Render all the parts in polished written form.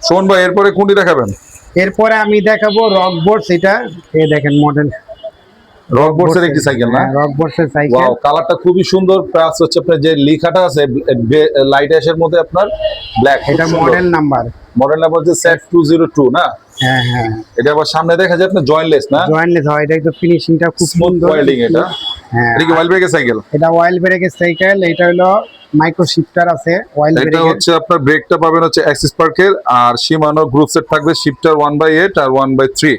শোন ভাই এরপরে কোনটি দেখাবেন? এরপরে আমি দেখাবো রকবোর্ডস, এটা এই দেখেন মডেল রকবোর্ডস এর একটি সাইকেল না? রকবোর্ডস এর সাইকেল। ওয়াও, কালারটা খুবই সুন্দর, প্লাস হচ্ছে আপনার যে লেখাটা আছে লাইট অ্যাশের মধ্যে আপনার ব্ল্যাক, এটা মডেল নাম্বার হচ্ছে সেট 202 না? হ্যাঁ হ্যাঁ, এটা আবার সামনে দেখা যায় আপনার জয়েন্টলেস না? জয়েন্টলেস হয়, এটা একটু ফিনিশিংটা খুব স্মুথ সুন্দর। ওয়েল্ডিং এটা। হ্যাঁ, এটা কি অয়েল ব্রেকের সাইকেল? এটা অয়েল ব্রেকের সাইকেল। এটা হলো মাইক্রো শিফটার আছে অয়েল এটা ব্রেকের। হচ্ছে আপনার ব্রেকটা পাবেন হচ্ছে অ্যাক্সিস পার্কের, আর Shimano গ্রুপ সেট থাকবে শিফটার 1/8 আর 1/3।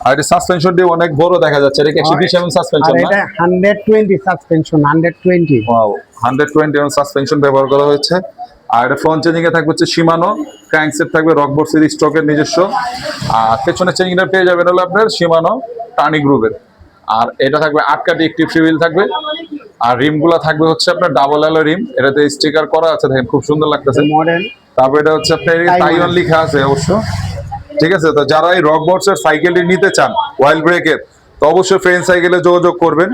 আর এটা সাসপেনশনটি অনেক বড় দেখা যাচ্ছে, এটা কি 120 mm আর সাসপেনশন না? এটা 120 সাসপেনশন, 120। ওয়াও, 120 mm সাসপেনশন ব্যবহার করা হয়েছে। আর এটা ফ্রন্ট চেঞ্জিং এ থাকবে হচ্ছে Shimano, ক্র্যাঙ্কসেট থাকবে রকবোর্ড সিরিজ স্টকের নিজস্ব, আর পেছনে চেঞ্জিংটা পেয়ে যাবেন হলো আপনার Shimano টার্নি গ্রুপের। আর এটা থাকবে 8 কাঠি একটিভ হুইল থাকবে, আর রিমগুলো থাকবে হচ্ছে আপনার ডাবল অ্যালো রিম, এটাতে স্টিকার করা আছে, দেখেন খুব সুন্দর লাগতেছে। মডেল তারপর এটা হচ্ছে আপনার তাইওয়ান লেখা আছে অবশ্য, ঠিক আছে। তো যারা এই রকবোর্ডস এর সাইকেলটি নিতে চান ওয়াইল্ড ব্রেকের, তো অবশ্যই ফ্রেন্ড সাইকেলে যোগাযোগ করবেন।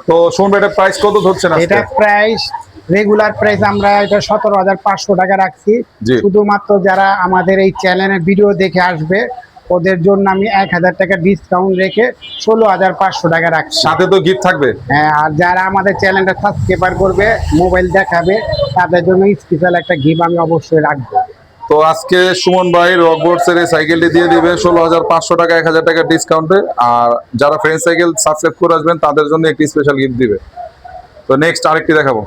তো শুনবে এটা প্রাইস কত ধরছেন আজকে? এটা প্রাইস রেগুলার প্রাইস আমরা এটা 17,500 টাকা রাখছি। জি। শুধুমাত্র যারা আমাদের এই চ্যানেলের ভিডিও দেখে আসবে ওদের জন্য আমি 1000 টাকা ডিসকাউন্ট রেখে 16,500 টাকা রাখছি। সাথে তো গিফট থাকবে। হ্যাঁ, আর যারা আমাদের চ্যানেলটা সাবস্ক্রাইব করবে, মোবাইল দেখাবে, তাদের জন্য স্পেশাল একটা গিফট আমি অবশ্যই রাখবো। তো আজকে সুমন ভাই রকবোর্ডস এর এই সাইকেলটি দিয়ে দিবে 16,500 টাকা, 1000 টাকা ডিসকাউন্টে। আর যারা ফ্রেন্ড সাইকেল সাবস্ক্রাইব করে আসবেন তাদের জন্য একটি স্পেশাল গিফট দিবে। তো নেক্সট আরেকটি দেখাবো।